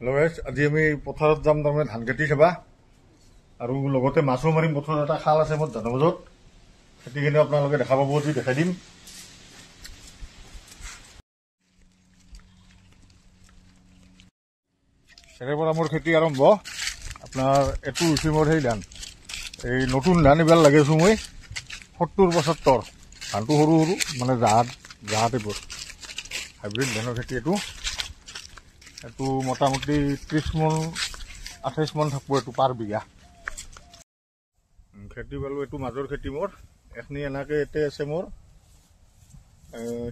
Hello' guys, আজি আমি পথাৰত যাম তাৰমানে ধান খেতি চাবা আৰু লগতে মাছো মাৰিম। পথাৰত এটা খাল আছে মোৰ ধানৰ মাজত, খেতিখিনি আপোনালোকে দেখা পাব, আজি দেখাই দিম। ইয়াৰে পৰা মোৰ খেতি আৰম্ভ। আপোনাৰ এইটো হৈছে মোৰ সেই ধান, এই নতুন ধান এইবাৰ লাগি আছোঁ মই 70-75। ধানটো সৰু সৰু মানে জাহাজ টাইপৰ হাইব্ৰিড ধানৰ খেতি। এইটো মোটামুটি 30 মন 28 মন থাকিব এইটো পাৰ বিঘা খেতি পালোঁ। এইটো মাজৰ খেতি মোৰ এখনি এনেকৈ এতে আছে মোৰ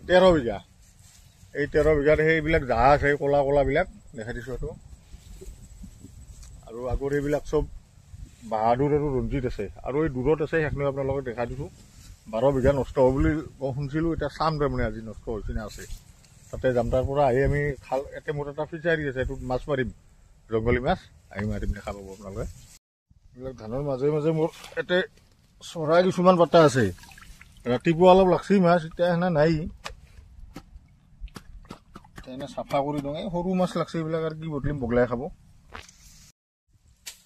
13 বিঘা। এই 13 বিঘাত সেইবিলাক জাহা আছে, ক'লা ক'লাবিলাক দেখাই দিছোঁ এইটো। আৰু আগৰ সেইবিলাক চব বাহাদুৰ আৰু ৰঞ্জিত আছে, আৰু এই দূৰত আছে সেইখিনি আপোনালোকক দেখাই দিছোঁ। 12 বিঘা নষ্ট হ'ব বুলি মই শুনিছিলোঁ, এতিয়া চাম তাৰমানে আজি নষ্ট হৈছে নে আছে। তাতে যাম, তাৰ পৰা আহি আমি খাল, এতে মোৰ এটা ফিচাৰী আছে, এইটোত মাছ মাৰিম, জংঘলী মাছ আহি মাৰিম, দেখা পাব আপোনালোকে। এইবিলাক ধানৰ মাজে মাজে মোৰ ইয়াতে চৰাই কিছুমান পাতা আছে। ৰাতিপুৱা অলপ লাগছি মাছ, এতিয়া সেনে নাই, এনে চাফা কৰি দিওঁ। এই সৰু মাছ লাগছে, এইবিলাক আৰু কি বদলিম, বগলাই খাব।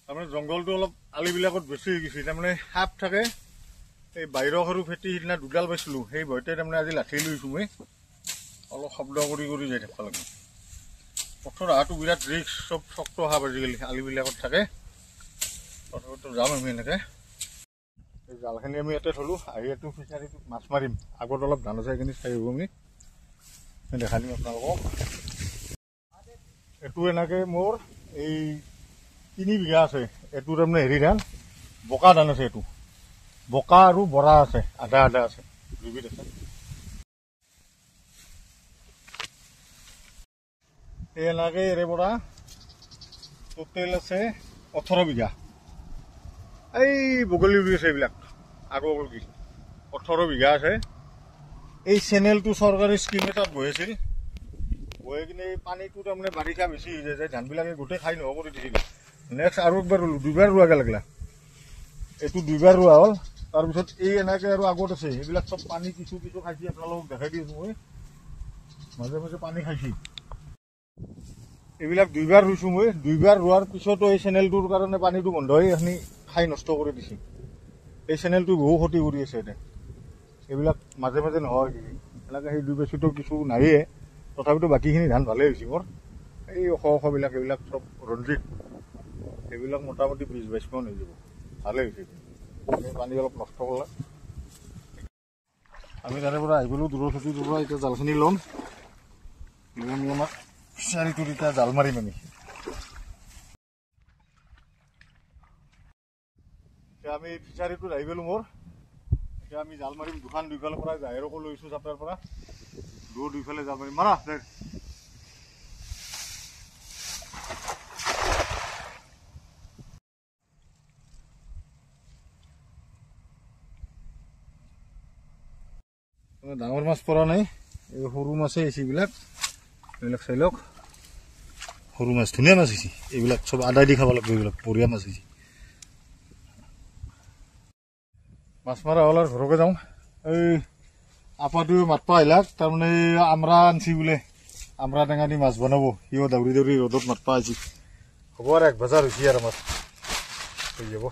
তাৰমানে জংঘলটো অলপ আলিবিলাকত বেছি হৈ গৈছে, তাৰমানে সাপ থাকে। এই বাহিৰৰ সৰু ফেটি সিদিনা দুডাল পাইছিলোঁ, সেই ভয়তে তাৰমানে আজি লাঠি লৈছোঁ মই। অলপ শব্দ কৰি কৰি যাই থাকিব লাগে। পথৰ অহাটো বিৰাট ৰিক্স, চব শক্ত সাপ আজিকালি আলিবিলাকত থাকে। তথাপিতো যাম আমি এনেকৈ। এই জালখিনি আমি ইয়াতে থলোঁ, আহি এইটো ফিচাৰীটোত মাছ মাৰিম। আগত অলপ ধান আছে, সেইখিনি চাই আহিব আমি, দেখাই দিম আপোনালোকক। এইটো এনেকৈ মোৰ এই 3 বিঘা আছে। এইটো তাৰমানে হেৰি ধান, বোকা ধান আছে। এইটো বোকা আৰু বৰা আছে, আধা আধা আছে, দুবিধ আছে। এই এনেকৈ এৰে পৰা টোটেল আছে 18 বিঘা। এই বগলী উৰি আছে, এইবিলাক আগৰ কি 18 বিঘা আছে। এই চেনেলটো চৰকাৰী স্কিম এটাত বৈ আছিল, বৈ কিনে এই পানীটো তাৰমানে বাৰিষা বেছি হৈ যায়, ধানবিলাকে গোটেই খাই নোহোৱা কৰি দিছিল। নেক্সট আৰু একবাৰ ৰুলোঁ, 2বাৰ ৰোৱাগৈ লাগিলা। এইটো 2বাৰ ৰোৱা হ'ল। তাৰপিছত এই এনেকৈ আৰু আগত আছে, এইবিলাক চব পানী কিছু কিছু খাইছে, আপোনালোকক দেখাই দিছোঁ মই, মাজে মাজে পানী খাইছে। এইবিলাক 2বাৰ ৰুইছোঁ মই। 2বাৰ ৰোৱাৰ পিছতো এই চেনেলটোৰ কাৰণে পানীটো বন্ধ হৈ এইখিনি খাই নষ্ট কৰি দিছে। এই চেনেলটো বহু ক্ষতি কৰি আছে এতিয়া। এইবিলাক মাজে মাজে নহয়, এনেকৈ সেই 2 বছৰটো কিছু নাইয়ে, তথাপিতো বাকীখিনি ধান ভালেই হৈছে মোৰ। এই ওখবিলাক এইবিলাক চব ৰঞ্জিত, এইবিলাক মোটামুটি 20-22 মান হৈ যাব, ভালেই হৈছে। পানী অলপ নষ্ট কৰিলে। আমি তাৰে পৰা আহি গ'লোঁ দূৰৰ খেতিটোৰ পৰা। এতিয়া জালখিনি ল'ম, আমি আমাৰ ফিচাৰীটোত এতিয়া জাল মাৰিম আমি। এতিয়া আমি ফিচাৰীটোত আহি গ'লোঁ মোৰ। এতিয়া আমি জাল মাৰিম, দুইফালৰ পৰা জাহেৰকো লৈছোঁ, চাপৰ পৰা দুইফালে জাল মাৰিম। মাৰা ডাঙৰ মাছ পৰা নাই, এই সৰু মাছেই আহিছে। এইবিলাক চাই লওক, সৰু মাছ, ধুনীয়া মাছ হৈছে। এইবিলাক চব আদাই দি খাব লাগিব, এইবিলাক বঢ়িয়া মাছ হৈছে। মাছ মৰা হ'ল আৰু ঘৰকে যাওঁ। এই আপাটোৱে মাতবা আহিলাক, তাৰমানে আমৰা আনছি বোলে, আমৰা টেঙা দি মাছ বনাব। সিও দৌৰি দৌৰি ৰ'দত মাতবা আহিছে। হ'ব আৰু 1 বজাৰ হৈছে আৰু মাছ হৈ যাব।